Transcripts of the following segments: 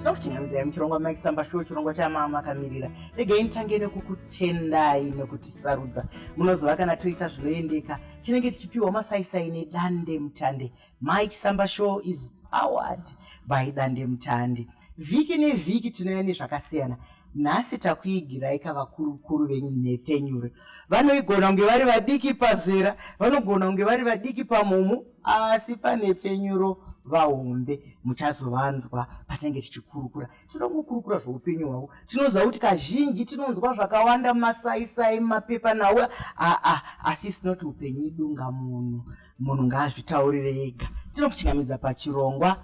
Tinokuchingamidza muchirongwa maichisambashow chirongwa chamama akamirira. Regai nditange nekukutendai nekutisarudza. Munozova kana toita zvinoendeka tinenge tichipiwa masaisai nedande mutande. Maichisambashow is powered by dande mutande. Vhiki nevhiki tinouya nezvakasiyana. Nhasi takuigirai kavakuru vemunhepfenyuro. Vanoigona kunge vari vadiki pazera, vanogona kunge vari vadiki pamumu, asi panhepfenyuro vahombe muchazovanzwa patinenge tichikurukura. Tinongokurukura zveupenyu hwavo. Tinoziva kuti kazhinji tinonzwa zvakawanda mumasaisai mumapepa nawo asi sinoti upenyu idunga munhu ngaazvitaurire ega. Tinokuchingamidza pachirongwa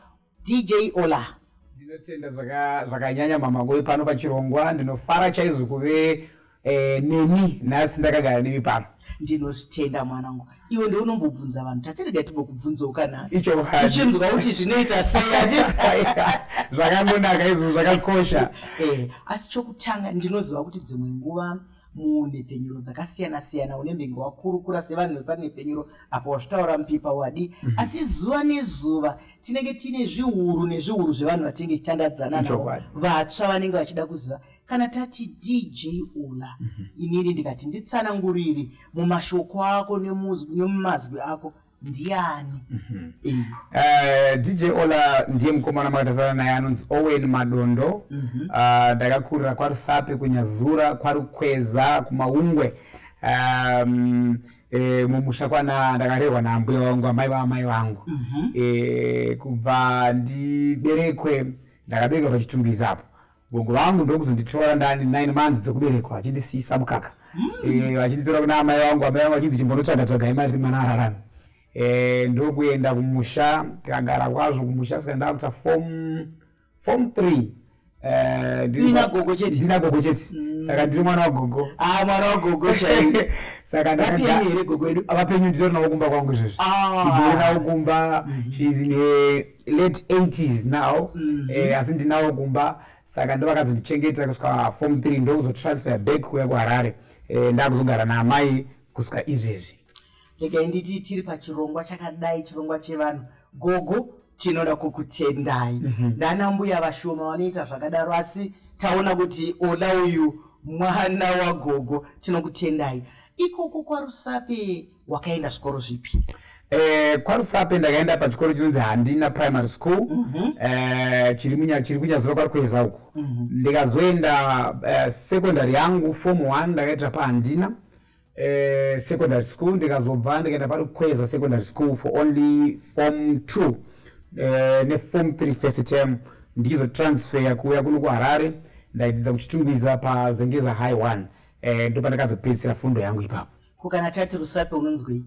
DJ Ollah. Ndinotenda zvakanyanya mamango pano pachirongwa. Ndinofara chaizvo kuve nemi nhasi ndakagara nemi pano. Ndinozvitenda mwanangu. Iwe ndiwe unombobvunza vanhu tatirega timbokubvunzauka nhasi. Icho uchinzwa kuti zvinoita sei. Zvakandonaka izvo zvakakosha. Asi chokutanga ndinoziva kuti dzimwe nguva munhepfenyuro dzakasiyana-siyana unembenge wakurukura sevanhu vepanhepfenyuro apo wazvitaura mupipa wadi. Asi zuva nezuva tinenge tine zviuru nezviuru zvevanhu vatinenge titandadzana navo vatsva vanenge vachida kuziva. Kana tati DJ Ollah, inini ndikati nditsanangurire mumashoko ako nemumazwi ako ndiani? DJ Ollah ndiye mukomana makatarisana naye anonzi Owen Madondo. Ndakakurira kwaRusape, kunyazura, kwaRukweza, kumaungwe. Mumusha ndakarerwa nambuya wangu, amai vaamai vangu. Kubva ndiberekwe ndakaberekwa pachitumbizi apo. Gogo vangu ndokuzonditora ndani 9 months dzekuberekwa achindisiisa mukaka. Vachinditora kuna amai vangu, amai vangu achiti chimbonotsvaga imari kuti mwana ararame. Ndokuenda kumusha, kagara kwazvo kumusha kusvika ndakuita form 3. Ndina gogo chete. Ndina gogo chete. Saka ndiri mwana wagogo. Mwana wagogo chete. Saka ndakagara here gogo edu. Abapenyu ndiri nawo kumba kwangu izvozvo. Ndiri nawo kumba. She is in her late 80s now. Asi ndinawo kumba. Saka ndovakazondichengeta kusvika form 3 ndokuzotransfer back kuya kuHarare. Ndakuzogara naamai kusvika izvezvi. Regai nditi tiri pachirongwa chakadai, chirongwa chevanhu. Gogo tinoda kukutendai. Ndana mbuya vashoma vanoita zvakadaro asi taona kuti Ollah uyu mwana wagogo, tinokutendai. Ikoko kwaRusape wakaenda zvikoro zvipi? KwaRusape ndakaenda pachikoro chinonzi Handina Primary School. Chiri kunyazura kwaRukweza uko. Ndikazoenda secondary yangu form 1 ndakaita paHandina secondary school. Ndikazobva ndikaenda paRukweza secondary school for only form 2 ne form 3 first term. Ndizotransfer kuya kuno kuHarare ndaidzidza kuchitumbiza paZengeza High 1. Ndo pandakazopedzisira fundo yangu ipapo. Kukana tati Rusape unonzwei?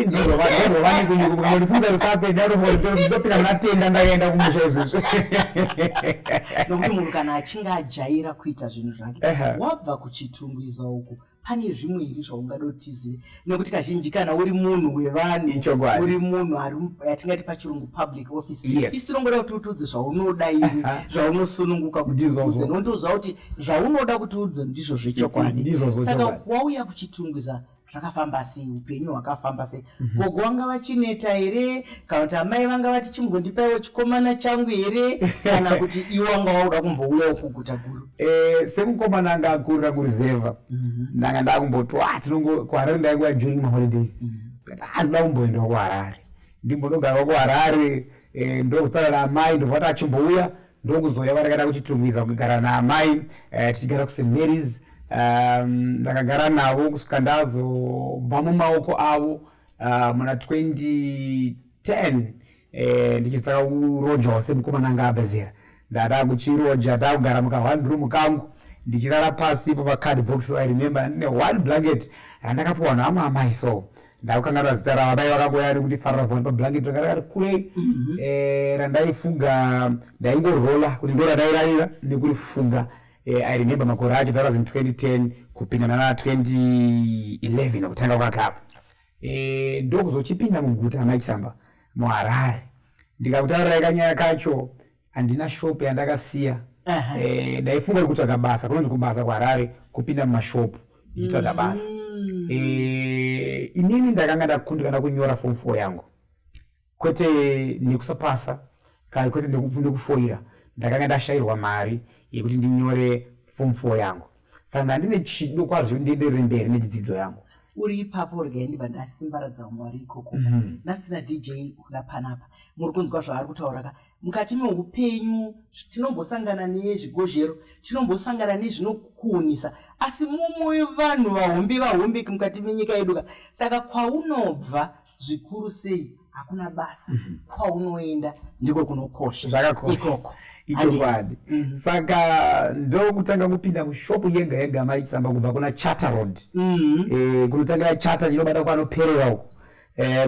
Ndizo vane kunyuka ndifunza Rusape ndopinda munatenda ndakaenda kumusha izvozvo. Nokuti munhu kana achinge ajaira kuita zvinhu zvake wabva kuchitumbiza uku pane zvimwe iri zvaungada utizive, nekuti kazhinji kana uri munhu wevanhu, uri munhu yatingati pachirungu public office, isitongoda kuti utudze zvaunoda iwe, zvaunosununguka kuti utudze, nondoziva kuti zvaunoda kuti udze ndizvo zvechokwadi. Saka wauya kuchitungwiza zvakafamba sei, upenyu hwakafamba sei? Gogo vanga vachineta here, kana kuti amai vanga vati chimbondipaiwo chikomana changu here, kana kuti iwe wanga wauda kumbouyawo kuguta guru? Semukomana anga akurira kuruzeva ndanga ndakumbotwa kuHarare ndainguya during holidays. Ndoda kumboenda kuHarare, ndimbonogara kuHarare, ndokutaura naamai ndobva achimbouya ndokuzoya varakada kuchitumbiza kugara naamai, tichigara kuSt Mary's. Ndakagara navo kusvika ndazobva mumaoko avo muna 2010 ndichitsaka kurojawo semukomana anga abva zera. Ndada kuchiroja, ndakugara muka1 room kangu ndichirara pasi pacard box. I remember ndine 1 blanket randakapiwa naamai, so ndakukanganwa zita raamai vakangoya kundifarira vhoni pablanket rakari kure randaifuga, ndaingorola kuti ndo randairarira nekurifuga. I remember makore acho that was in 2010 kupindana na 2011 kutanga kwakapo. Ndokuzochipinda muguta maichisamba muHarare. Ndikakutaurira kanyaya kacho handina shop yandakasiya. Ndaifunga kutsvaga basa, kunonzi kubasa kuHarare kupinda mumashopu ndichitsvaga basa. Inini ndakanga ndakundikana kunyora form 4 yangu, kwete nekusapasa, kwete ndekufoira. ndakanga ndashayirwa mari yekuti ndinyore form 4 yangu saka ndandine chido kwazvo ndienderere mberi nechidzidzo yangu. Uri ipapo rikaendibva ndasimbaradza umwari ikoko nasina DJ Ollah panapa muri kunzwa zvaari kutaura ka mukati meupenyu tinombosangana nezvigozhero tinombosangana nezvinokuunisa asi mumwe vanhu vahombe mukati menyika yedu ka saka kwaunobva zvikuru sei hakuna basa kwaunoenda ndiko kunokosha ikoko ichokwadi. Saka ndokutanga kupinda mushopu yega yega maichisamba kubva kuna Charter Road kunotangira Charter inobada kwanoperera uko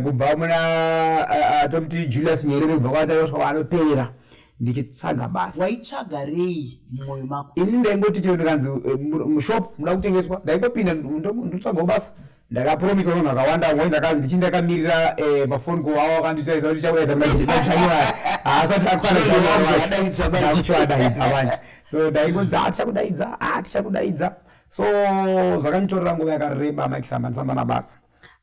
kubva muna Tomti Julius Nyerere kubva kwatosva anoperera ndichitsvaga basa. Waitsvaga rei mumwoyo mako? Ini ndaingoti ndikanzi mushopu muda kutengeswa ndaingopinda ndotsvagawo basa ndakapromisa vanhu vakawanda ndichindakamirira mafoni kuwawo akanditaidza kuti chakuedza ndachanyora haasati akwanaakuchivadaidza vanje so ndaingonzi tichakudaidza so zvakanditorera nguva yakareba maichisamba ndisamba nabasa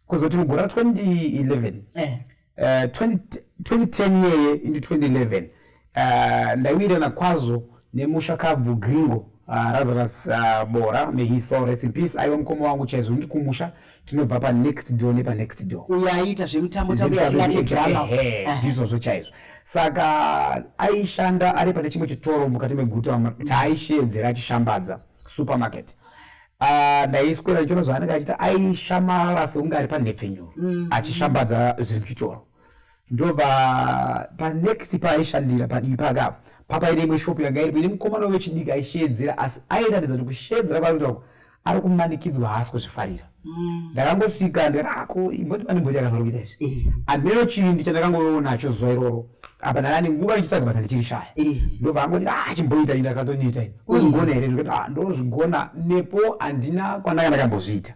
kuzoti mugore 2011 2010 yeye into 2011 ndaiwirirana kwazvo nemushakabvu gringo Lazarus Bora, may he so rest in peace. I won't come wangu chaizvo ndi kumusha tinobva pa next door nepa next door. Uyaita zvemutambo yatingati drama. Ndizvo chaizvo. Saka aishanda ari pane chimwe chitoro mukati meguta chaaishedzera achishambadza supermarket. Ndaiswera nchono zvaanenge achita aishamara seunge ari Munhepfenyuro achishambadza zvinhu chitoro. Ndobva pa next paaishandira padivi pakapo papa ine shopu yanga iripo ine mukomana wechidiki aishedzera asi airatidza kuti kushedzera kwakuita ari kumanikidzwa haasi kuzvifarira. Ndakangosvika nderako imboti pane mboti yakazorokuita izvi ameno chivindi chandakangoonacho zuva iroro apa ndakane nguva ndichitsvaga basa ndichirishaya ndobva angoti chimboita ini ndakatoniita ini uzvigona here ndikati ndozvigona nepo handina kwandanga ndakambozviita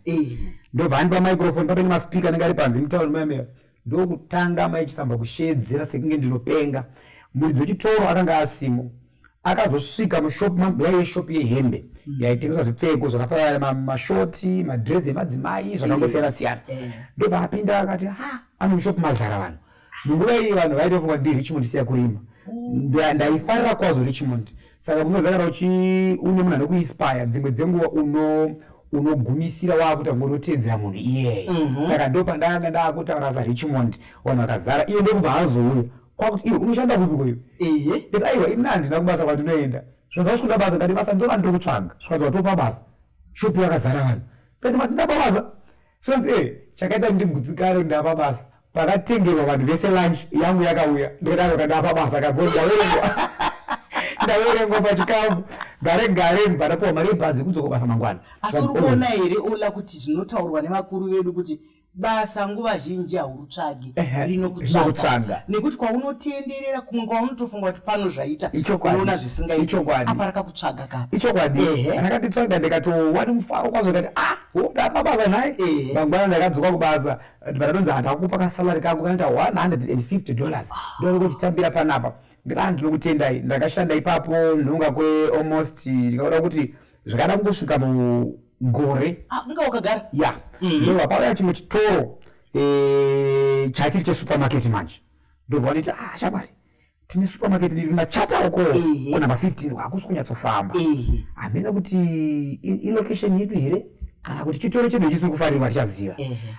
ndobva andipa microphone papene maspika anenge ari panze mutauri mamera ndokutanga maichisamba kushedzera sekunge ndinopenga. Muridzi wechitoro akanga asimo akazosvika mushopu yaiye shopu yehembe yaitengeswa zvipfeko zvakafanana mashoti madresi emadzimai zvakangosiyana siyana ndobva apinda akati ano mushopu mazara vanhu munguva iyi vanhu vaitofunga ndi Richmond siya kurima ndaifarira kwazvo Richmond saka munozagara une munhu anokuinspire dzimwe dzenguva unogumisira wakuta ngonoteedzera munhu iyeye saka ndopandanga ndakutaura zaRichmond vanhu vakazara iye ndokubva azouya kwakuti iwe unoshanda kupi kweyo ndati aiwa ini handina kubasa kwandinoenda zvazvasvika basa ndati basa ndova ndinokutsvaga svikadza watopa basa shopu yakazara vanhu ndati mati ndapa basa sonzi chakaita ndigutsikare ndapa basa pakatengerwa vanhu vese lunch yangu yakauya ndikati ndapa basa ndaverengwa pachikafu gare mbva ndapuwa mari yebhazi kudzoka basa mangwana. Asi uri kuona here Ollah kuti zvinotaurwa nevakuru vedu kuti basa nguva zhinji haurutsvagi rinokutsvaga nekuti kwaunotenderera kumwe kwaunotofunga kuti pano zvaita unoona zvisingaiti apa rakakutsvaga kapi ichokwadi rakanditsvaga ndikatowani mufaro kwazvo ndati ndapa basa naye mangwana ndakadzoka kubasa ndikatonzi hatakupa kasalari kako kanoita $150 ndoona kuti tambira panapa ndinokutendai ndakashanda ipapo nhunga kwe almost ndikaona kuti zvakada kungosvika mugore unga wakagara ndobva pauya chimwe chitoro chachiri chesupermarket manje ndobva nditi shamwari tine supermarket iri maCharter uko kunamba 15 hakusi kunyatsofamba hamena kuti ilocation yedu here kana kuti chitoro chedu chisiri kufarirwa tichaziva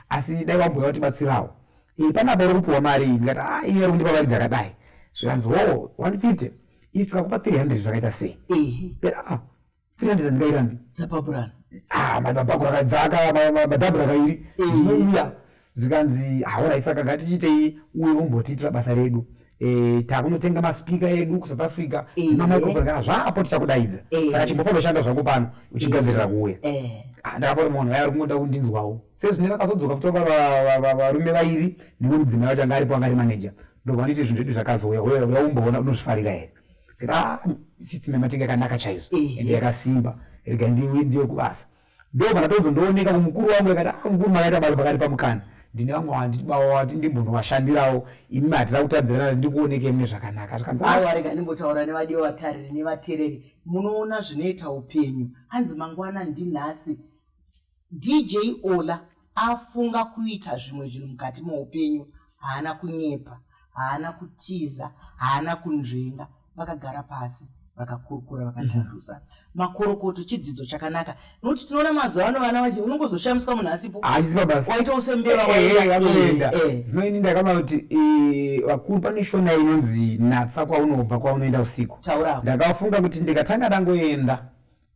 asi dai vamboya kutibatsirawo panapa uri kupiwa mari ndikati ini iri kundipa mari dzakadai zvikanzi 150 isi tikakupa 300 zvakaita sei 300 ndingairambi dzapapurana madhabhagu akadzaka madhabhura akairi uya zikanzi haura isaka ngatichitei uye umbotiitira basa redu takunotenga maspika edu kuSouth Africa namicrophone kana zvapo tichakudaidza saka chimbofanira kushanda zvangu pano uchigadzirira kuuya ndakafora munhu vaya kungoda kundinzwawo sezvine vakazodzoka futonga varume vairi nemwe mudzimai wacho anga aripo anga ari manager ndobva nditi zvinhu zvedu zvakazouya umboona unozvifarira here system yamatenga yakanaka chaizvo ende yakasimba rega ndiwe kubasa ndobva ndatonzondooneka kumukuru wangu yakati mukuru makaita basa pakati pamukana ndine vamwe wati ndimbonowashandirawo imi hatira kutadzirana ndikuoneke mune zvakanaka rega ndimbotaura nevadiwa vatariri nevateereri munoona zvinoita upenyu hanzi mangwana ndinhasi DJ Ollah afunga kuita zvimwe zvinhu mukati meupenyu haana kunyepa haana kutiza haana kunzvenga vakagara pasi vakakurukura vakatarusa makorokoto chidzidzo chakanaka nokuti tinoona mazuva ano vana vachi unongozoshamiswa munhu asipo waita usembeva waenda zinoini ndakama kuti vakuru pane shona inonzi natsa kwaunobva kwaunoenda usiku ndakafunga kuti ndikatanga ndangoenda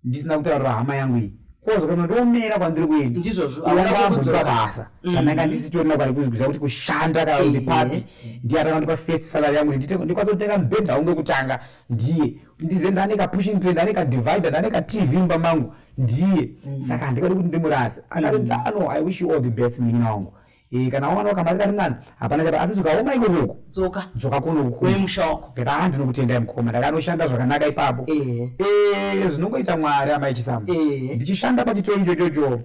ndisina kutaurira hama yangu iyi kozokana ndomera kwandiri kuenda ndizvozvo basa kananga ndisitorina kwari kuzvikuziva kuti kushanda kana ndipapi ndiyatanga ndipa first salary yangu ndikwazotenga mubhedha wangu wekutanga ndiye ndize ndaneka pushing tray ndaneka divider ndaneka TV mumba mangu ndiye saka ndikati kuti ndimurasi akati no I wish you all the best mwana wangu kana wawana wakamari nani hapana chapa asi zvikaoma ikoko dzoka kuno wemushoko ngata ndinokutendai mukoma ndakanoshanda zvakanaka ipapo zvinongoita Mwari amaichisamba ndichishanda pachitoro ichocho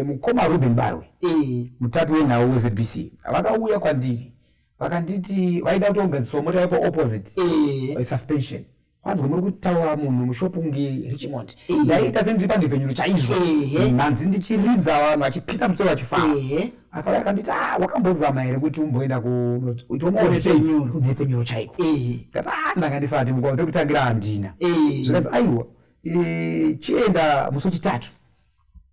mukoma Ruben Barwe mutapi wenhau weZBC vakauya kwandiri vakanditi vaida kutogadziswa mota yapo opposite suspension wanzwa muri kutaura munhu mushopu kunge Richmond ndaita sendiri pandipfenyuro chaizvo manzi ndichiridza vanhu vachipinda musoro vachifara akauya akanditi wakambozama here kuti umboenda kunhepfenyuro chaiko ndanga ndisati mukoma pekutangira handina zvikanzi aiwa chienda musi wechitatu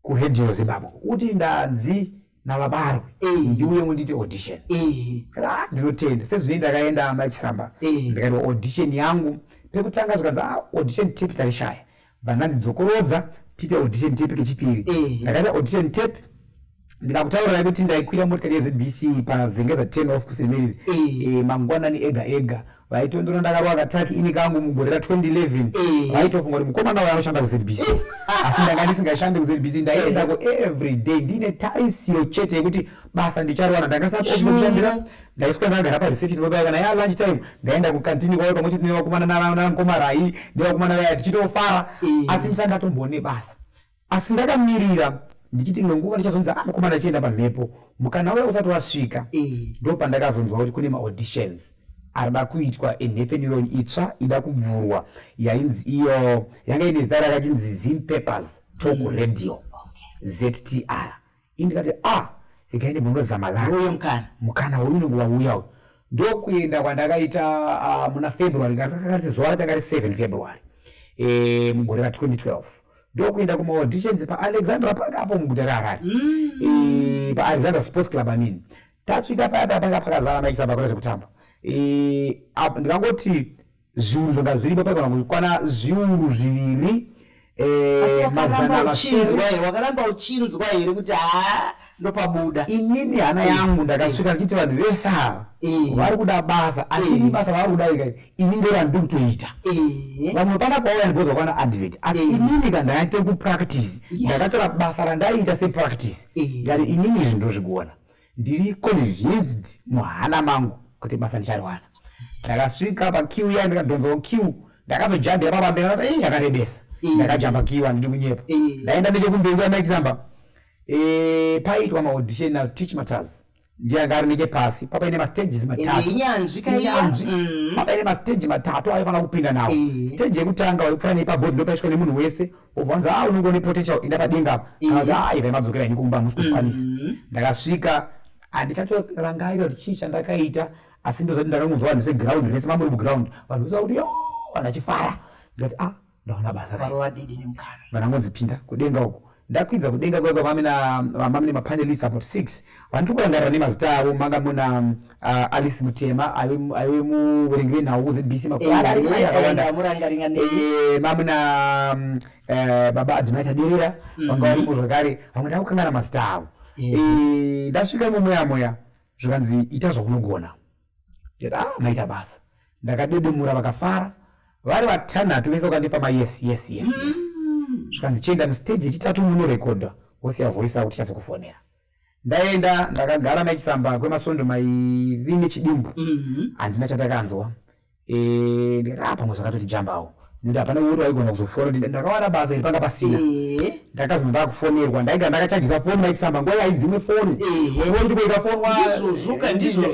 kuRadio Zimbabwe kuti ndanzi navabarwe ndiuye munditi audition ndinotenda sezvino ndakaenda Maichisamba ndikaita audition yangu pekutanga zvikanzi audition tape tarishaya vanandidzokorodza tiite audition tape kechipiri ndakaita audition tape ndikakutaurirai kuti ndaikwira motikari yeZBC pazengeza 10 off kuSemeris mangwanani ega vaitondora ndakarwa kataki ini kangu mugore ra2011 vaitofunga kuti mukomana wayo anoshanda kuZBC asi ndanga ndisingashandi kuZBC ndaendako every day ndine tarisiro chete yekuti basa ndicharwana ndangasaakushandira ndaiswera ndagara pareception baba kana ya lunch time ndaenda kukantini kwayo pamwe chete nevakomana navakomarayi nevakomana vaya tichitofara asi ndisangatombone basa asi ndakamirira ndichiti ngenguva ndichazonzi mukomana chienda pamhepo mukana uya usati wasvika ndo pandakazonzwa kuti kune maauditions arida kuitwa enhepfenyuro itsva ida kubvurwa yainzi iyo yanga ine zita rakachinzi Zim Papers Talk Radio ZTR indikati ikaende munozama lake mukana uyu wauya ndokuenda kwandakaita muna February ngakati zuva ratanga ri 7 February mugore ra2012 ndokuenda kuma-auditions pa-Alexandra Park apo muguta raHarare pa-Alexandra Sports Club amini tasvika paya panga pakazara Maichisamba kuita zvekutamba ndikangoti zviuru zvanga zviripo paigona kukwana zviuru zviviri wakaramba uchinzwa here kuti ndopabuda inini hana yangu ndakasvika ndichiti vanhu vese ava vari kuda basa asi ini basa vari kuda ini ndo randiri kutoita vamwe pana pauya ndibozwa kwana advert asi inini kandakaite kupractice ndakatora basa randaiita sepractice ngati inini izvi ndozvigona ndiri convinced muhana mangu kuti basa ndichariwana ndakasvika pakiu ya ndikadhonzawo kiu ndakazojambira papambera yakarebesa ndakajamba kiu handidi kunyepa ndaenda nechekumberi kwaMaichisamba paitwa maaudition na Teach Matters ndianga ari nechepasi papaine mastages matatu papaine mastages matatu aifana kupinda nawo stage yekutanga waifana nepabhodi ndopaiswa nemunhu wese obvanzi unongone potential enda padenga apa iva madzokera ini kumba musi kuzvikwanisa ndakasvika handichatorangaira kuti chii chandakaita asi ndozati ndakangonzwa vanhu seground rese mamuri muground vanhu vesa kuti vandachifara ndikati ndaona basa vanangonzipinda kudenga uko ndakwidza kudenga kwega vamamine mapanelists about 6 vandiri kurangarira nemazita avo manga muna Alice Mutema aive muverengi wenhau kuZBC mamuna baba Adonai Derera vanga varimo zvakare vamwe ndakukangana mazita avo ndasvika moya zvikanzi ita zvaunogona maita basa ndakadedemura vakafara vari vatanhatu vese vakandipa yes zvikanzi chienda mustage yechitatu munorekodha wosiya voice kuti chazokufonera ndaenda ndakagara Maichisamba kwemasondo maiviri nechidimbu handina chandakanzwa ndikati pamwe zvakatoti jambawo nekuti hapana uri waigona kuzofona kuti ndakawana basa iri panga pasina ndakazonda kufonerwa ndaiga ndakachajisa foni Maichisamba nguva yaidzimwe foni kuti kuikafonwa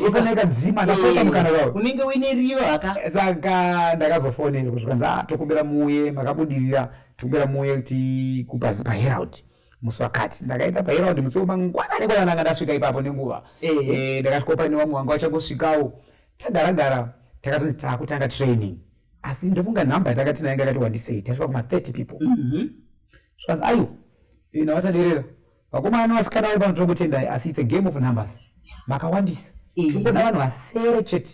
ifana ikadzima ndakosa mukana wavo unenge uine riyo haka saka ndakazofonerwa zvikanzi tokumbira muuye makabudirira tokumbira muuye kuti kupazi paHerald musi wakati ndakaita paHerald musi wamangwanani nanga ndasvika ipapo nenguva ndakasvika pane vamwe vanga vachangosvikawo tagaragara takazoti takutanga training asi ndofunga namba yatakati nayo yakati wandisei tasvika kuma 30 people zvazi ayo ina wataderera vakomana vasikana vari pano tokutendai asi it's a game of numbers makawandisa tingoda vanhu vasere chete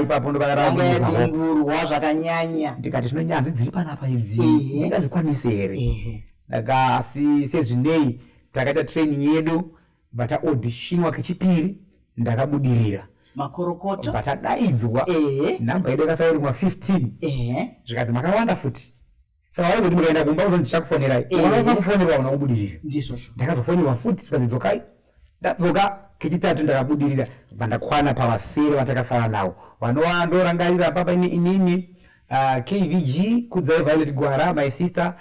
ipapo ndokararangurwa zvakanyanya ndikati zvino nyanzvi dziri panapa idzi ndingazvikwanise here asi sezvinei takaita training yedu vataauditionwa kechipiri ndakabudirira makorokoto vatadaidzwa namba yedu yakasaverimwa 15 zvikadzi makawanda futi saka vaizoti mukaenda kumba kuti ndichakufonerai ukanasa kufonerwa una kubudirira ndakazofonerwa futi zvikadzi dzokai ndadzoka kechitatu ndakabudirira vandakwana pavasere vatakasara navo vanova ndorangarira papa inini KVG kudzai Violet Gwara my sister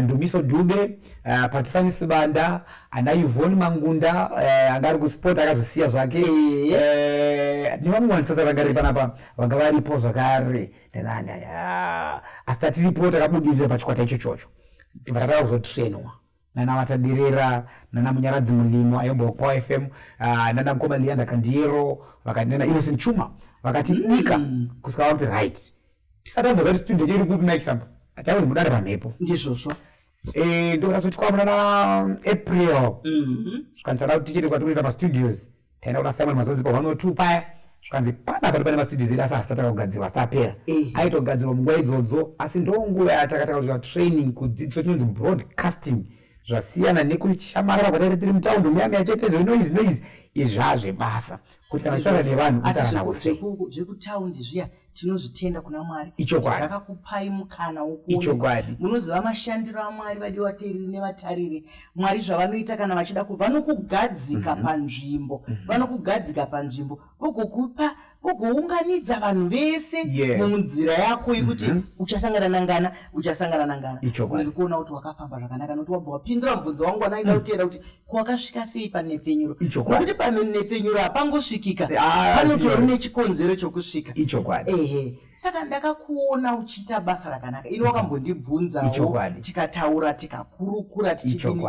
Ndumiso Dube Patisani Sibanda ana Yvonne Mangunda angari kusport akazosiya zvake nevamwe sasa vangari panapa vanga varipo zvakare ndanani asitati report akabudirira pachikwata ichocho vakataka kuzotrainwa nana Watadirera nana Munyaradzi Mulimo ayombo kwa FM nana Mkoma Lianda Kandiero vakanena Innocent Chuma vakatibika kusika kuti right tisatamba kuti student iri kupi maichisamba atauri mudare pamhepo ndizvozvo ndokazoti kwamuna na April zvikanzana kuti tichiri kwatikuita mastudios taenda kuna Simon Mazodzipa 102 paya zvikanzi panapa pane mastudios edu asi asitata kugadzirwa asitapera aitogadzirwa munguva idzodzo asi ndonguva yatakataka kuita training kudzidziswa chinonzi broadcasting zvasiyana nekuchamarara kwataita tiri mutaundi muyamya chete zvinoizi izvazvebasa kuti kana zvara nevanhu utarana zvekutaundi zviya tinozvitenda kuna Mwari zvakakupai mukana wokuona munoziva mashandiro aMwari vadiwateereri nevatariri Mwari zvavanoita kana vachida vanokugadzika panzvimbo vanokugadzika panzvimbo vogokupa vogounganidza vanhu vese munzira yako yekuti uchasangana nangana uri kuona kuti wakafamba zvakanaka nokuti wabva wapindura mubvunzo wangu wanaida kuteera kuti kwakasvika sei pamunhepfenyuro nokuti pamunhepfenyuro hapangosvikika panotori nechikonzero chokusvika saka ndakakuona uchiita basa rakanaka ini wakambondibvunzawo tikataura tikakurukura tichidini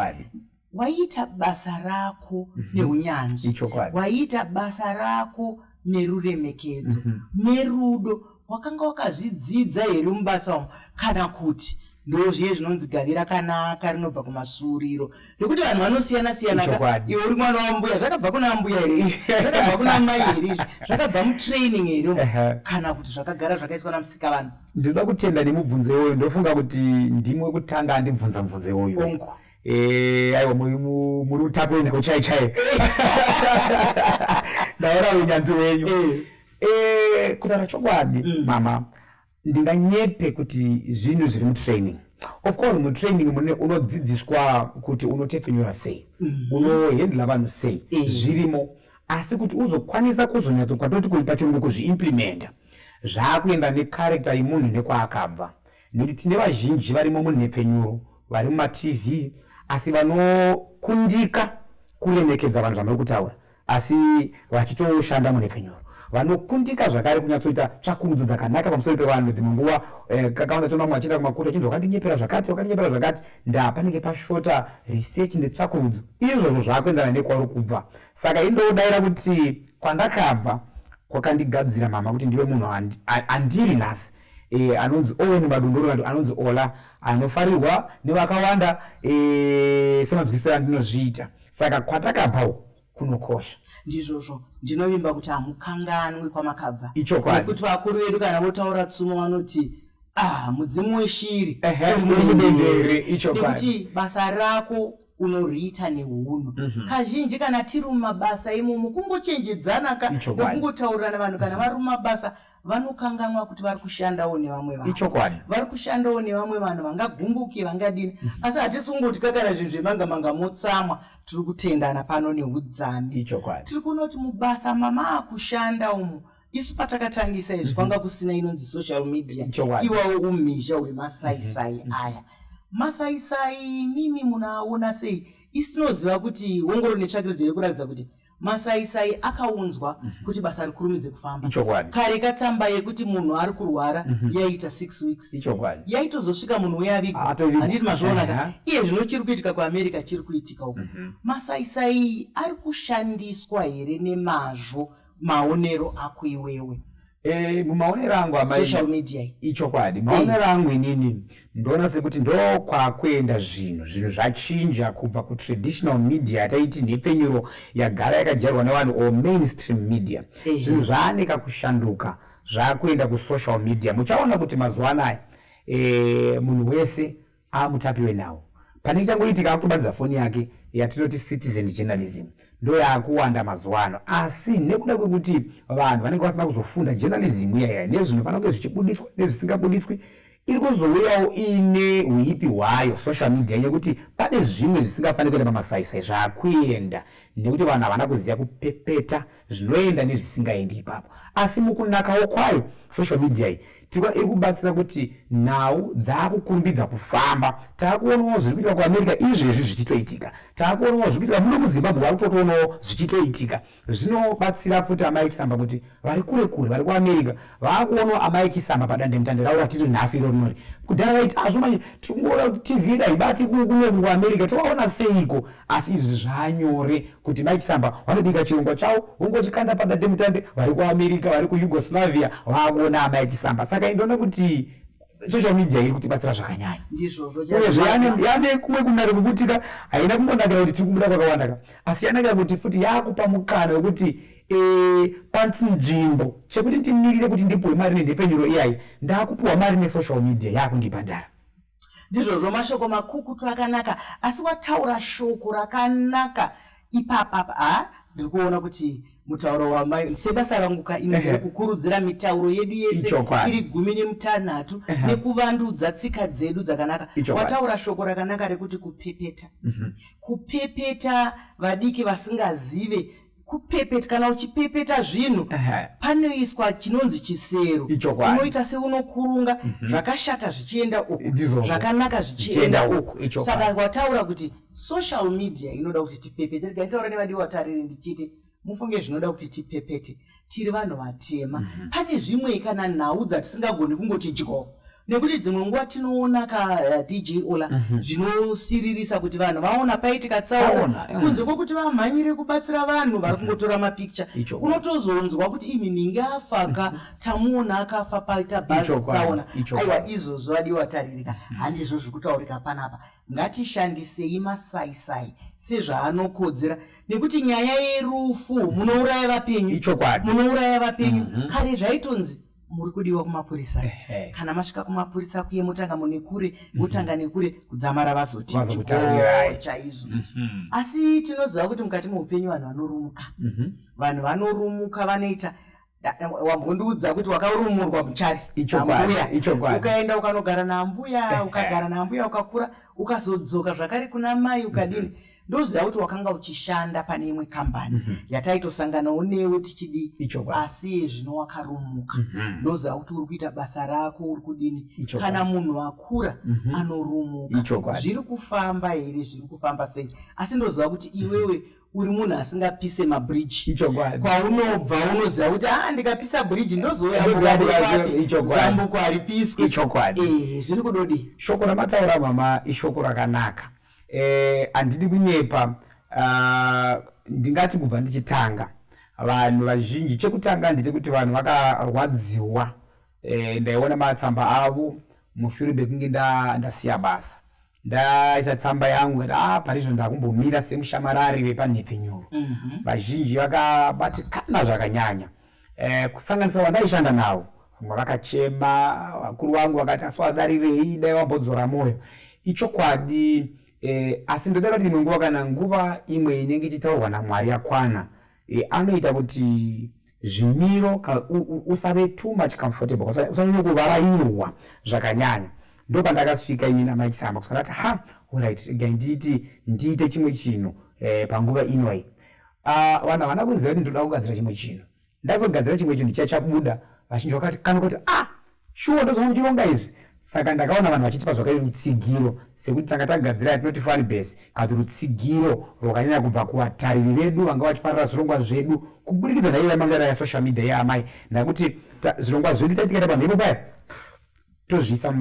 waiita basa rako neunyanzvi waiita basa rako neruremekedzo nerudo wakanga wakazvidzidza here mubasa umu kana kuti ndozviye zvinonzi gavira kanaka rinobva kumasuriro nekuti vanhu vanosiyana-siyana iwe uri mwana wambuya zvakabva kuna mbuya here zvakabva kuna mai here zvakabva mutraining here kana kuti zvakagara zvakaiswa namusika vanhu ndinoda kutenda nemubvunzo iwoyo ndofunga kuti ndimwe kutanga andibvunza mubvunzo iwoyo aiwa muri utape wenhau chai ndaora unyanzvi wenyu kutaura chokwadi mama ndinganyepe kuti zvinhu zviri mutraining of course mutraining unodzidziswa kuti unotepfenyura sei unohendla vanhu sei zvirimo asi kuti uzokwanisa kuzonyatsokwatoti kuri pachirungu kuzviimplementa zvaakuenda necharacter yemunhu nekwaakabva nekuti tine vazhinji varimo munhepfenyuro vari mumatv asi vanokundika kuremekedza vanhu zvamuri kutaura asi vachitoshanda munhepfenyuro vanokundika zvakare kunyatsoita tsvakurudzo dzakanaka pamusoro pevanhu dzimwe nguva kakawanda toona mumwe achienda kumakuta chinzi wakandinyepera zvakati panenge pashota research netsvakurudzo izvozvo zvaakuendana nekwauri kubva saka indodaira kuti kwandakabva kwakandigadzira mama kuti ndive munhu andiri nhasi anonzi oweni madondoro anonzi Ollah anofarirwa nevakawanda semadzikisira andinozviita saka kwatakabvawo kunokosha ndizvozvo ndinovimba kuti hamukanganwi kwamakabva nekuti vakuru vedu kana votaura tsumo vanoti mudzimu weshiri nekuti basa rako unoriita neunhu kazhinji kana tiri mumabasa imomo kungochenjedzana nekungotaurirana vanhu kana vari mumabasa vanokanganwa kuti vari kushandawo nevamwe vanhu vari kushandawo nevamwe vanhu vangagumbuke vangadini asi hatisungoti kakana zvinhu zvemanga motsamwa tiri kutendana pano neudzami tiri kunoti mubasa mamaakushanda umu isu patakatangisa izvi kwanga kusina inonzi social media iwawo umhizha hwemasaisai aya masaisai mimi munaona sei isi tinoziva kuti ongoro netsvakidzo iri kuratidza kuti masaisai akaunzwa kuti basa rikurumidze kufamba kare katsamba yekuti munhu ari kurwara yaita 6 weeks yaitozosvika munhu weavigwa handiti mazvoonaka iye zvino chiri kuitika kuamerica chiri kuitika uku masaisai ari kushandiswa here nemazvo maonero ako iwewe mumaonero angu social media ichokwadi maonero angu inini ndona sekuti ndo kwakwenda zvinhu zvachinja kubva kutraditional media yataiti nhepfenyuro yagara yakadyarwa nevanhu or mainstream media zvinhu zvaaneka kushanduka zvakuenda kusocial media. Muchaona kuti mazuva anaya munhu wese amutapi wenhau. Pane changoitika akutobatidza foni yake yatinoti citizen journalism ndo yakuwanda mazuva ano, asi nekuda kwekuti vanhu vanenge vasina kuzofunda journalism iyaya nezvinofanira kunge zvichibudiswa nezvisingabudiswi, iri kuzouyawo ine uipi hwayo social media yekuti pane zvimwe zvisingafaniri kuenda pamasaisai zvakuenda nekuti vanhu havana kuziva kupepeta zvinoenda nezvisingaendi ipapo. Asi mukunakawo kwayo social media iyi iri kubatsira kuti nhau dzakukurumbidza kufamba. Taakuonawo zviri kuitika kuAmerica izvezvi zvichitoitika, taakuonawo zviri kuitika muno muZimbabwe vari kutotoonawo zvichitoitika. Zvinobatsira futi Mai Chisamba kuti vari kure kure vari kuAmerica vaakuonawo Mai Chisamba padandemutande raura tiri nhasi ronori. Kudhara vaiti azvomanje tikungoona kuti TV yedu haibati kuno kuAmerica tovaona seiko, asi izvi zvanyore kuti Mai Chisamba vanobika chirongwa chavo vongochikanda padandemutande vari kuAmerica vari kuYugoslavia vaakuona Mai Chisamba. Saka ndinoona kuti social media iri kutibatsira zvakanyanya. Yane kumwe kunare kubutika haina kumbonakira kuti tiri kubuda kwakawanda, asi yanakira kuti futi yakupa mukana wekuti panzvimbo chekuti ndimirire kuti ndipuwe mari nenhepfenyuro iyayi ndakupuwa mari nesocial media yakundibhadhara. Ndizvozvo mashoko makukutu akanaka, asi wataura shoko rakanaka ipapa. Ndiri kuona kuti mutauro wamai sebasa rangu inoda kukurudzira mitauro yedu yese iri 16 nekuvandudza tsika dzedu dzakanaka. Wataura shoko rakanaka rekuti kupepeta. Kupepeta vadiki vasingazive kupepeta. Kana uchipepeta zvinhu panoiswa chinonzi chisero, unoita seunokurunga zvakashata zvichienda uku zvakanaka zvichienda uku. Saka wataura kuti social media inoda kuti tipepete. Nditaura nevadiwa watariri ndichiti mufunge zvinoda kuti tipepete. Tiri vanhu vatema, pane zvimwe kana nhau dzatisingagoni kungoti dyo, nekuti dzimwe nguva tinoona DJ Ollah zvinosiririsa kuti vanhu vaona paitika tsaona kunze kwokuti vamhanyire kubatsira vanhu vari kungotora mapikicha. Unotozonzwa kuti imi ninge afaka tamuona akafa paita bhazi tsaona. Aiwa izvozvo vadiwa wataririka handizvo zvekutaurika panapa. Ngatishandisei masaisai sezvaanokodzera, nekuti nyaya yerufu munouraya vapenyu, munouraya vapenyu. Kare zvaitonzi muri kudiwa kumapurisa, kana masvika kumapurisa kuye mutanga mune kure, mutanga nekure kudzamara vazoti chaizvo. Asi tinoziva kuti mukati muupenyu vanhu vanorumuka, vanhu vanorumuka vanoita. Wambondiudza kuti wakarumurwa buchari ambuya, ukaenda ukanogara naambuya, ukagara naambuya ukakura, ukazodzoka zvakare kuna mai ukadini. Ndoziva kuti wakanga uchishanda pane imwe kambani yataitosanganawo newe tichidi, asi zvino wakarumuka. Ndoziva kuti uri kuita basa rako uri kudini. Kana munhu akura anorumuka. Zviri kufamba here, zviri kufamba sei? Asi ndoziva kuti iwewe uri munhu asingapise mabridge. Kwaunobva unoziva kuti ndikapisa bridge ndozoya zambuko haripiswi. Zviri kudodi. Shoko ramataura mama ishoko rakanaka. Handidi kunyepa, ndingati kubva ndichitanga vanhu vazhinji, chekutanga nditi kuti vanhu vakarwadziwa. Ndaiona matsamba avo mushure bekunge ndasiya basa, ndaisa tsamba yangu parizvo ndakumbomira semushamarari wepanhepfenyuro. Vazhinji vakabatikana zvakanyanya, kusanganisa vandaishanda navo. Vamwe vakachema, vakuru vangu vakati aswadarirei dai wambodzora mwoyo. Ichokwadi. Asi ndodara kuti nguva kana nguva imwe inenge ichitaurwa naMwari yakwana, anoita kuti zvimiro usave too much comfortable, usanyanya kuvarairwa zvakanyanya. Ndo pandakasvika ini naMai Chisamba kusati alright, regai ndiite chimwe chinhu panguva inoi. Vanhu havana kuziva kuti ndoda kugadzira chimwe chinhu. Ndazogadzira chimwe chinhu chachabuda, vazhinji vakati kana kuti shuwa ndozoma muchironga izvi. Saka ndakaona vanhu vachitipa zvakaita rutsigiro sekuti tanga tagadzira yatinoti fan base, kati rutsigiro rwakanyanya kubva kuvatariri vedu vanga vachifarira zvirongwa zvedu kubudikidza naiva mangana ya social media yaamai. Ndakuti zvirongwa zvedu taitikaita pamhepo paya tozviisa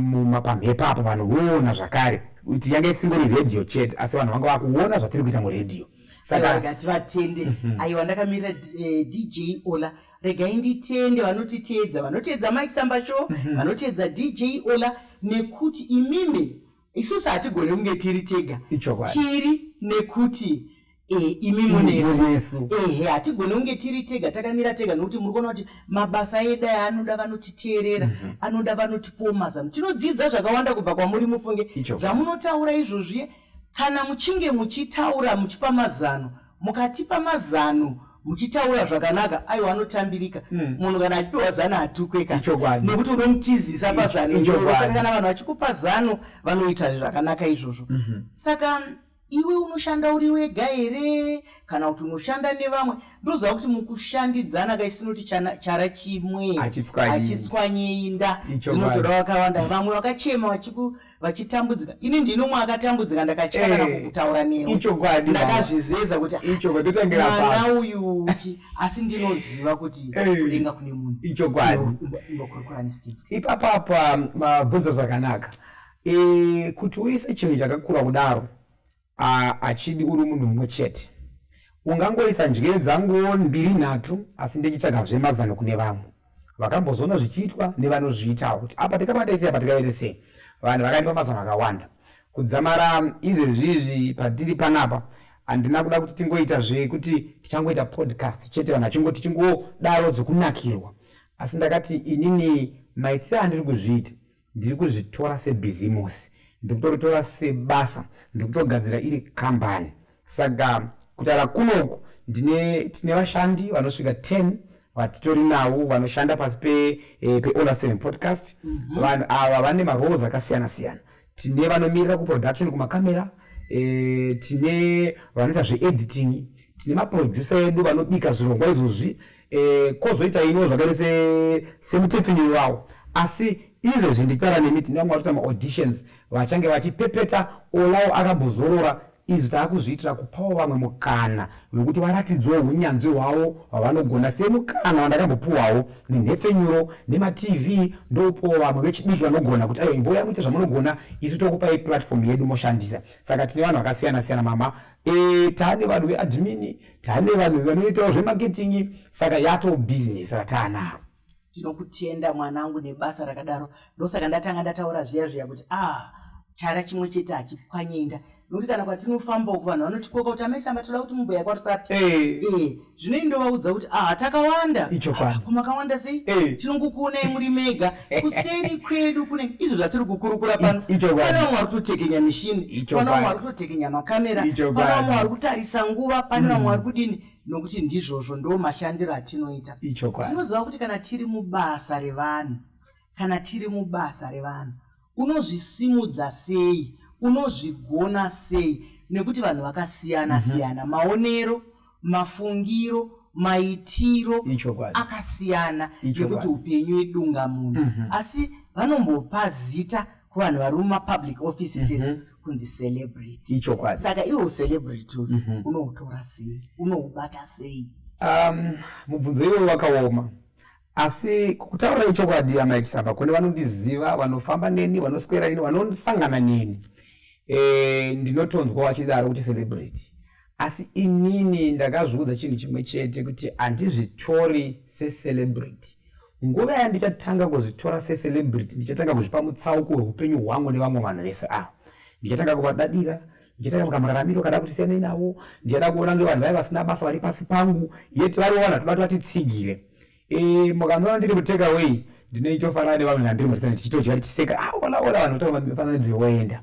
pamhepo apo vanhu voona zvakare kuti yange isingori radio chete, asi vanhu vanga vakuona zvatiri kuita muredio. Saka ngativatende. Aiwa, ndakamirira DJ Ollah regai nditende vanotedza maichisamba show, vanotedza DJ Ollah, nekuti imimi isusu hatigone kunge tiri tega. Tiri nekuti imi munesu. Hatigone kunge tiri tega, takamira tega nokuti muri kuona kuti mabasa edu anoda vanotiteerera, anoda vanotipawo mazano. Tinodzidza zvakawanda kubva kwamuri mufunge. Zvamunotaura izvozvi kana muchinge muchitaura muchipa mazano, mukatipa mazano muchitaura zvakanaka, aiwa anotambirika. Munhu kana achipiwa zano hatukweka nekuti unomutizisa pazano iroro. Saka kana vanhu vachikupa zano vanoita zvakanaka izvozvo. Saka iwe unoshanda uri wega here kana kuti unoshanda nevamwe? Ndoziva kuti mukushandidzana kaisinoti chara chimwe achitswanyeinda dzinotoda wakawanda. Vamwe vakachema vachitambudzika. Ini ndinomwe akatambudzika ndakatya kana kukutaura newe. Ndakazvizeza kuti mwana uyu asi ndinoziva kuti kudenga kune munhu. Ipapapa mabvunzo zvakanaka. Kuti uise chinhu chakakura kudaro achidi uri munhu mumwe chete, ungangoisa njere dzangu 2-3 asi ndichitsvagazve mazano kune vamwe vakambozona zvichiitwa nevanozviitawo kuti apa tikabaita sei, apa tikaita sei. Vanhu vakandipa mazano akawanda kudzamara izvezvizvi patiri panapa. Handina kuda kuti tingoita zvekuti tichangoita podcast chete vanhu achingoti tichingodaro dzokunakirwa, asi ndakati inini maitiro andiri kuzviita ndiri kuzvitora sebhizimusi, ndikutoritora sebasa, ndikutogadzira iri kambani. Saka kutaura kunoku tine vashandi vanosvika 10 vatitori navo vanoshanda pasi peOllah 7 podcast. Vanhu ava vane maroles akasiyana siyana. Tine vanomirira kuproduction kumakamera, tine vanoita zveediting, tine maproducer edu vanobika zvirongwa izvozvi, kozoita ino zvakaita semunhepfenyuro wavo. Asi izvezvi nditaura nemi tine vamwe vatoita maauditions vachange vachipepeta Ollah akambozorora. Izvi taakuzviitira kupawo vamwe mukana wekuti varatidzewo unyanzvi hwavo hwavanogona semukana wandakambopuwawo nenhepfenyuro nematv. ndopuwo vamwe vechidiki vanogona kuti mboya muite zvamunogona, isu tokupai platform yedu moshandisa. Saka tine vanhu vakasiyana siyana mama. Taane vanhu veadmin, taane vanhu vanoitawo zvemarketing. Saka yato business rataanaro. Tinokutenda mwanangu nebasa rakadaro. Ndosaka ndatanga ndataura zviya kuti chara chimwe chete hachipwanyenda. Nokuti kana kwatinofamba vanhu vanotikoka kuti amaisamba toda kuti mumboya kwatisapi. Zvinoindovaudza kuti takawanda. Kumakawanda sei? Tinongokuonai muri mega. Kuseri kwedu kune izvo zvatiri kukurukura pano. Pana vamwe vari kutotekenya mishini, pana vamwe vari kutotekenya makamera, pana vamwe vari kutarisa nguva, pana vamwe vari kudini. Nokuti ndizvozvo ndo mashandiro atinoita. Tinoziva kuti kana tiri mubasa revanhu, unozvisimudza sei, unozvigona sei, nekuti vanhu vakasiyana siyana, maonero, mafungiro, maitiro akasiyana, nekuti upenyu edunga munhu. Asi vanombopa zita kuvanhu vari mumapublic offices kunzi celebrity. Saka iwo celebrity unoutora sei, unoubata sei? Mubvunzo iwo wakaoma. Asi kutaura ichokwadi amaichisamba kune vanondiziva, vanofamba neni, vanoswera neni, vanosangana neni. Ndinotonzwa vachidaro kuti celebrity. Asi inini ndakazviudza chinhu chimwe chete kuti handizvitori secelebrity. Nguva yandichatanga kuzvitora secelebrity ndichatanga kuzvipa mutsauko weupenyu hwangu nevamwe vanhu vese avo. Ndichatanga kuvadadira, ndichatanga mukararamiro kada kuti siyanei navo, ndichada kuona ngevanhu vaya vasina basa vari pasi pangu, yeti variona toda vatitsigire. Mukanzona ndiri kuteka away, ndinoitofanana nevanhu vandiri murisana ndichitoja tichiseka, Ollah vanhu vatofanana ndinoenda.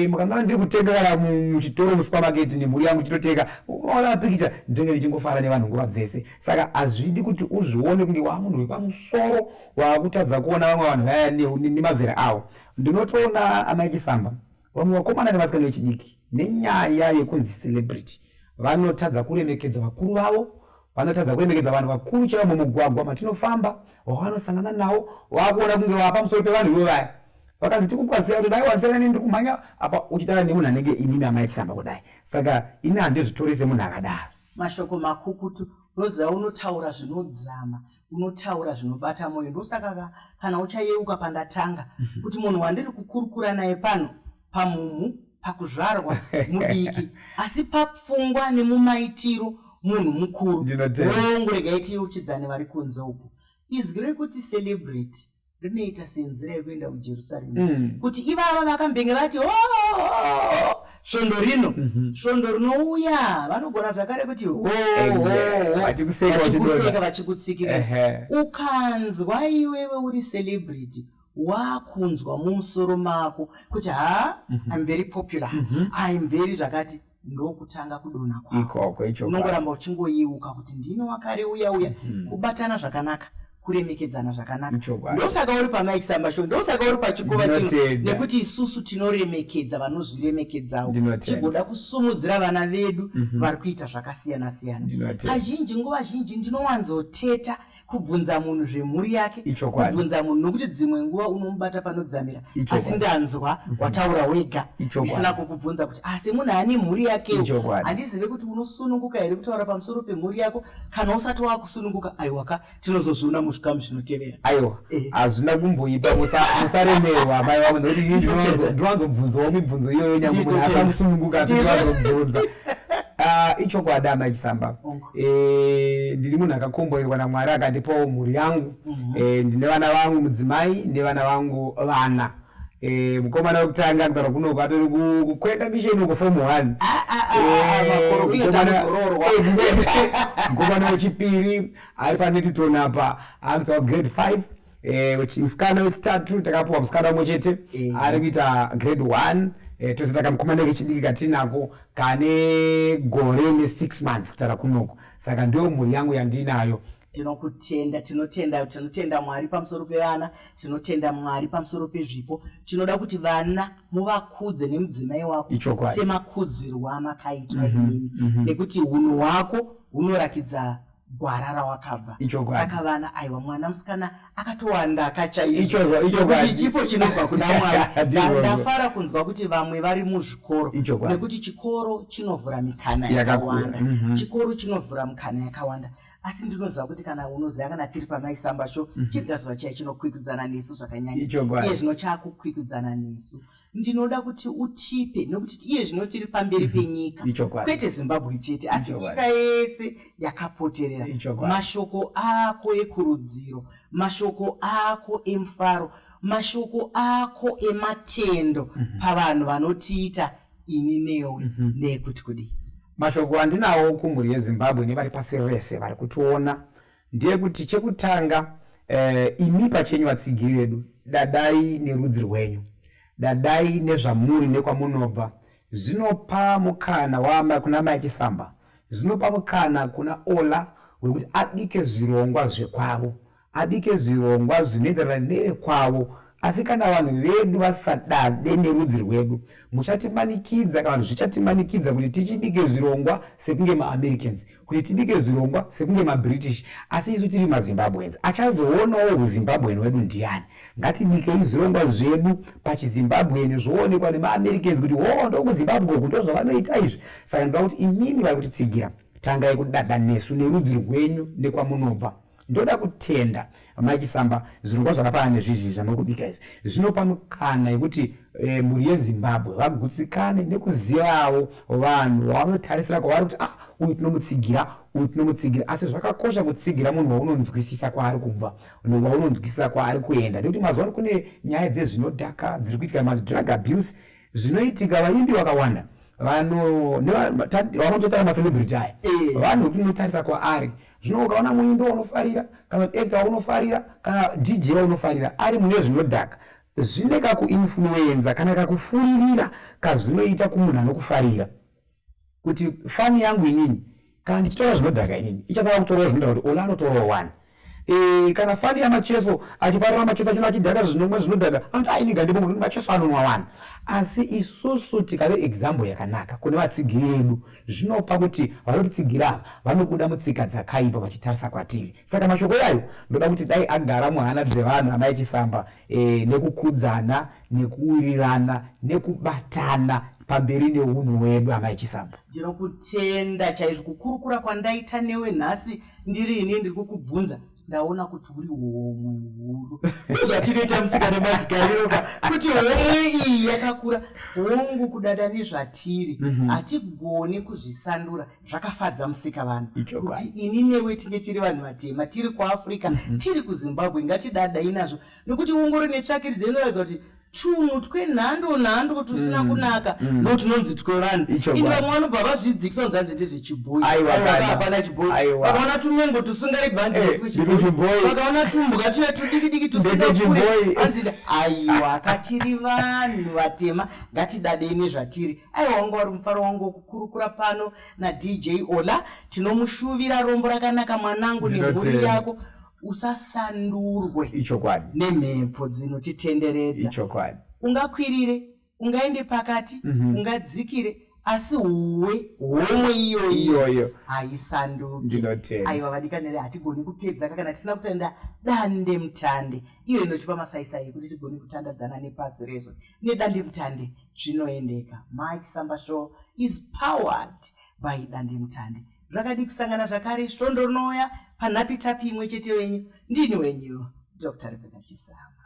Mukanzona ndiri kutenga kana muchitoro musupermarket nemhuri yangu chitoteka, Ollah pikita ndinenge ndichingofara nevanhu nguva dzese. Saka hazvidi kuti uzvione kunge wamunhu wepamusoro wakutadza kuona vamwe vanhu vaya nemazera avo. Ndinotoona amaichisamba vamwe vakomana nevasikana vechidiki nenyaya yekunzi celebrity vanotadza kuremekedza vakuru vavo, vanotadza kuremekedza vanhu vakuru chaivo mumugwagwa matinofamba, wavanosangana navo, wakuona kunge wapa musoro pevanhu ivo vaya. Vakanzi tikukwasira kuti dai wanisana neni ndikumhanya apa uchitaura nemunhu anenge inini amaichisamba kudai. Saka ini handizvitori semunhu akadaro. Mashoko makukutu, roziva unotaura zvinodzama, unotaura zvinobata mwoyo. Ndosaka kana uchayeuka pandatanga kuti munhu wandiri kukurukura naye pano pamumu, pakuzvarwa mudiki, asi papfungwa nemumaitiro munhu mukuru Ndinotenda. wongo regai tiyeuchidzane vari kunze uku. Izwi rekuti celebrate rinoita senzira yekuenda kuJerusarema kuti ivava vakambenge vati svondo rino svondo rinouya vanogona zvakare kuti vachikuseka vachikutsikira. Ukanzwa iwewe uri celebrity wakunzwa mumusoro mako kuti I'm very popular, I'm very zvakati, ndokutanga kudonha kwako. Unongoramba uchingoyeuka kuti ndino wakare uya kubatana zvakanaka, kuremekedzana zvakanaka. Ndosaka uri paMaichisamba show, ndosaka uri pachikova chino, nekuti isusu tinoremekedza vanozviremekedzawo, tigoda kusumudzira vana vedu vari kuita zvakasiyana siyana. Kazhinji nguva zhinji ndinowanzoteta kubvunza munhu zvemhuri yake, kubvunza munhu nokuti dzimwe nguva unomubata panodzamira, asi ndanzwa wataura wega isina kukubvunza kuti asi munhu ane mhuri yakewo. Handizive kuti unosununguka here kutaura pamusoro pemhuri yako, kana usati wakusununguka aiwaka tinozozviona muzvikamu zvinotevera. Aiwa, hazvina kumboipa, musaremerwa mai vangu, nokuti ndinowanzobvunzawo mibvunzo iyoyo nyange munhu asamusununguka asi ndinowanzobvunza. Ichokwadi Maichisamba, ndiri munhu akakomborerwa naMwari akandipawo mhuri yangu. Ndine vana vangu mudzimai nevana vangu vana. Mukomana wekutanga kutaura kuno kwatori kukwenda misheni uko form 1. Mukomana wechipiri ari paNetton apa anoita grade 5. Musikana wechitatu takapuwa musikana umwe chete ari kuita grade 1. Tose takamukomana kechidiki katinako kane gore ne6 months kutara kunoko. Saka ndio mhuri yangu yandinayo. Tinotenda Mwari pamusoro pevana, tinotenda Mwari pamusoro pezvipo. Tinoda kuti vana muvakudze nemudzimai wako semakudzirwa amakaitwa imimi, nekuti hunhu hwako hunorakidza gwara rawakabva. Saka vana, aiwa mwana musikana akatowanda akachaizvo, nekuti chipo chinobva kuna Mwari. Ndafara kunzwa kuti vamwe vari muzvikoro, nekuti chikoro chinovhura mikana yakawanda, chikoro chinovhura mikana yakawanda. Asi ndinoziva kuti kana unoziva kana tiri paMaichisamba show, chirikazuva chai chinokwikwidzana nesu zvakanyanya, iye zvino chakukwikwidzana nesu. Ndinoda kuti utipe, nokuti iye zvino tiri pamberi penyika, kwete Zimbabwe chete, asi nyika yese yakapoterera. Mashoko ako ekurudziro, mashoko ako emufaro, mashoko ako ematendo pavanhu vanotiita ini newe nekuti kudi. Mashoko andinawo kumhuri yeZimbabwe nevari pasi rese vari kutiona ndeyekuti chekutanga, imi pachenyu vatsigiri vedu, dadai nerudzi rwenyu, dadai nezvamuri nekwamunobva. Zvinopa mukana kuna Maichisamba, zvinopa mukana kuna Ollah wekuti abike zvirongwa zvekwavo, abike zvirongwa zvinoenderana nevekwavo. Asi kana vanhu vedu vasadade nerudzi rwedu, muchatimanikidza, kana zvichatimanikidza kuti tichibike zvirongwa sekunge maAmericans, kuti tibike zvirongwa sekunge maBritish. Asi isu tiri maZimbabweans, achazoonawo uZimbabwean wedu ndiani. Ngatibikei zvirongwa zvedu pachiZimbabwean zvoonekwa nemaAmericans kuti ndokuZimbabwe uku ndozvavanoita izvi. Saka ndoda kuti imini vari kutitsigira, tangai kudada nesu nerudzi rwenyu nekwamunobva. Ndoda kutenda Maichisamba, zvirongwa zvakafanana nezvizvi zvamakubika izvi zvinopa mukana yekuti mhuri yeZimbabwe vagutsikane nekuzivawo vanhu vanotarisira kwavari kuti uyu tinomutsigira, uyu tinomutsigira. Asi zvakakosha kutsigira munhu waunonzwisisa kwaari kubva, waunonzwisisa kwaari kuenda, nekuti mazuva ano kune nyaya dzezvinodhaka dziri kuitika, madrug abuse zvinoitika. Vaimbi vakawanda vanototara macelebrity aya, vanhu tinotarisa kwaari. Zvino ukaona muimbi unofarira, kana actor unofarira, kana DJ unofarira ari mune zvinodhaka, zvine kakuinfluenza kana kakufuririra kazvinoita kumunhu anokufarira. Kuti fani yangu inini, kana ndichitora zvinodhaka inini, ichataka kutora zvinodhaka kuti Ollah anotorawo 1. Kana fani yamacheso achifarira macheso achino achidhaka zvinomwe zvinodhaka, anoti ainiga ndipo munhu macheso anonwa 1. Asi isusu tikave example yakanaka kune vatsigiri vedu, zvinopa kuti vanotitsigira vanobuda mutsika dzakaipa vachitarisa kwatiri. Saka mashoko yayo ndoda kuti dai agara muhana dzevanhu aMaichisamba, nekukudzana, nekuwirirana, nekubatana pamberi neunhu hwedu aMaichisamba. Ndinokutenda chaizvo kukurukura kwandaita newe nhasi ndiri ini ndiri kukubvunza. ndaona kuti uri homwe huru. Zvatinoita mutsika nemagariro kuti homwe iyi yakakura. Hongu kudada nezvatiri hatigoni kuzvisandura. Zvakafadza musika vanhu kuti ini newe tinge tiri vanhu vatema, tiri kuAfrica, tiri kuZimbabwe, ngatidada inazvo nekuti ungoro netsvakiridza inoratidza kuti tunhu twenhando tusina kunaka ndo tunonzi twevanhu. Ini vamwe vanobva vazvidzikisa kunzanzi ndezvechibhoyi, hapana chibhoyi, vakaona tumengo tusingaibvanzi twechibhoyi, vakaona tumbwa tuye tudiki tusingakure anzi aiwa katiri vanhu vatema ngatidadei nezvatiri. Aiwa wanga wari mufaro wangu wokukurukura pano naDJ Ollah. Tinomushuvira rombo rakanaka mwanangu nemhuri yako. Usasandurwe ichokwadi nemhepo dzinotitenderedza. Ichokwadi Ungakwirire, ungaende pakati, ungadzikire, asi homwe iyoyo haisanduki. Aiwa vadikanere, hatigoni kupedza kana tisina kutenda dande mutande. Iyo inotipa masaisai kuti tigoni kutandadzana nepasi rese nedande mutande zvinoendeka. Maichisamba show is powered by dande mutande. Rakadi kusangana zvakare Rwendo panhapitapi imwe chete wenyu. Ndini wenyu Dr. Mai Chisamba.